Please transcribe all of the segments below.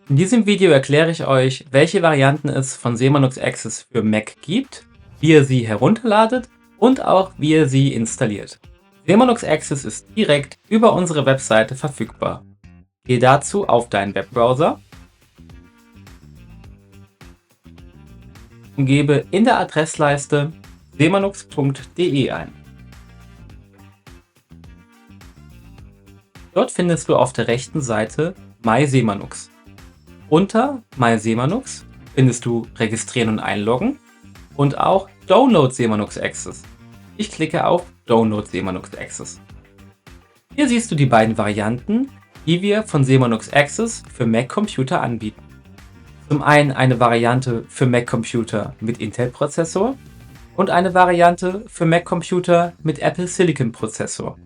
In diesem Video erkläre ich euch, welche Varianten es von Semanux Access für Mac gibt, wie ihr sie herunterladet und auch wie ihr sie installiert. Semanux Access ist direkt über unsere Webseite verfügbar. Gehe dazu auf deinen Webbrowser und gebe in der Adressleiste semanux.de ein. Dort findest du auf der rechten Seite My Semanux. Unter My Semanux findest du Registrieren und Einloggen und auch Download Semanux Access. Ich klicke auf Download Semanux Access. Hier siehst du die beiden Varianten, die wir von Semanux Access für Mac-Computer anbieten. Zum einen eine Variante für Mac-Computer mit Intel-Prozessor und eine Variante für Mac-Computer mit Apple Silicon-Prozessor.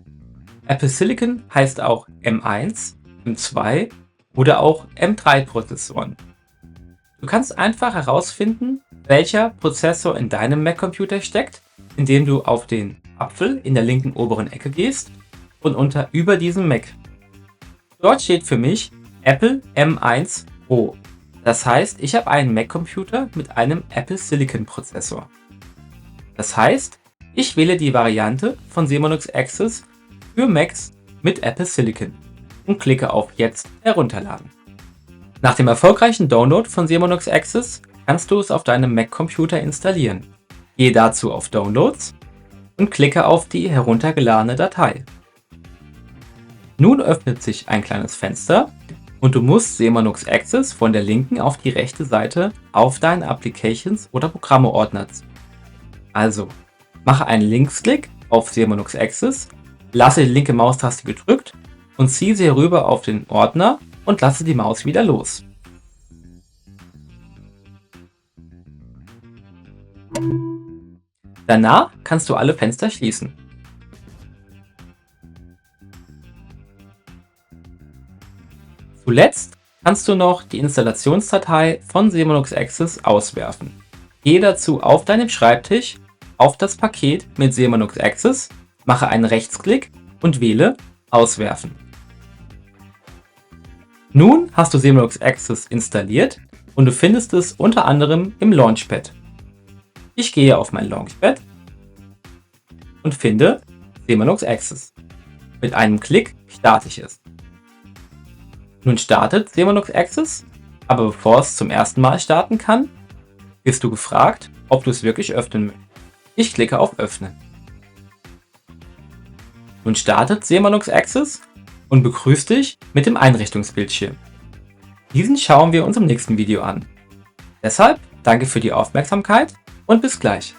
Apple Silicon heißt auch M1, M2 oder auch M3-Prozessoren. Du kannst einfach herausfinden, welcher Prozessor in deinem Mac-Computer steckt, indem du auf den Apfel in der linken oberen Ecke gehst und unter über diesem Mac. Dort steht für mich Apple M1 Pro. Das heißt, ich habe einen Mac-Computer mit einem Apple Silicon-Prozessor. Das heißt, ich wähle die Variante von Semanux Access für Macs mit Apple Silicon und klicke auf Jetzt herunterladen. Nach dem erfolgreichen Download von Semanux Access kannst du es auf deinem Mac-Computer installieren. Gehe dazu auf Downloads und klicke auf die heruntergeladene Datei. Nun öffnet sich ein kleines Fenster und du musst Semanux Access von der linken auf die rechte Seite auf deinen Applications- oder Programme-Ordner ziehen. Also, mache einen Linksklick auf Semanux Access, lasse die linke Maustaste gedrückt und ziehe sie herüber auf den Ordner und lasse die Maus wieder los. Danach kannst du alle Fenster schließen. Zuletzt kannst du noch die Installationsdatei von Semanux Access auswerfen. Gehe dazu auf deinem Schreibtisch auf das Paket mit Semanux Access, mache einen Rechtsklick und wähle Auswerfen. Nun hast du Semanux Access installiert und du findest es unter anderem im Launchpad. Ich gehe auf mein Launchpad und finde Semanux Access. Mit einem Klick starte ich es. Nun startet Semanux Access, aber bevor es zum ersten Mal starten kann, wirst du gefragt, ob du es wirklich öffnen möchtest. Ich klicke auf Öffnen. Nun startet Semanux Access und begrüßt dich mit dem Einrichtungsbildschirm. Diesen schauen wir uns im nächsten Video an. Deshalb danke für die Aufmerksamkeit und bis gleich.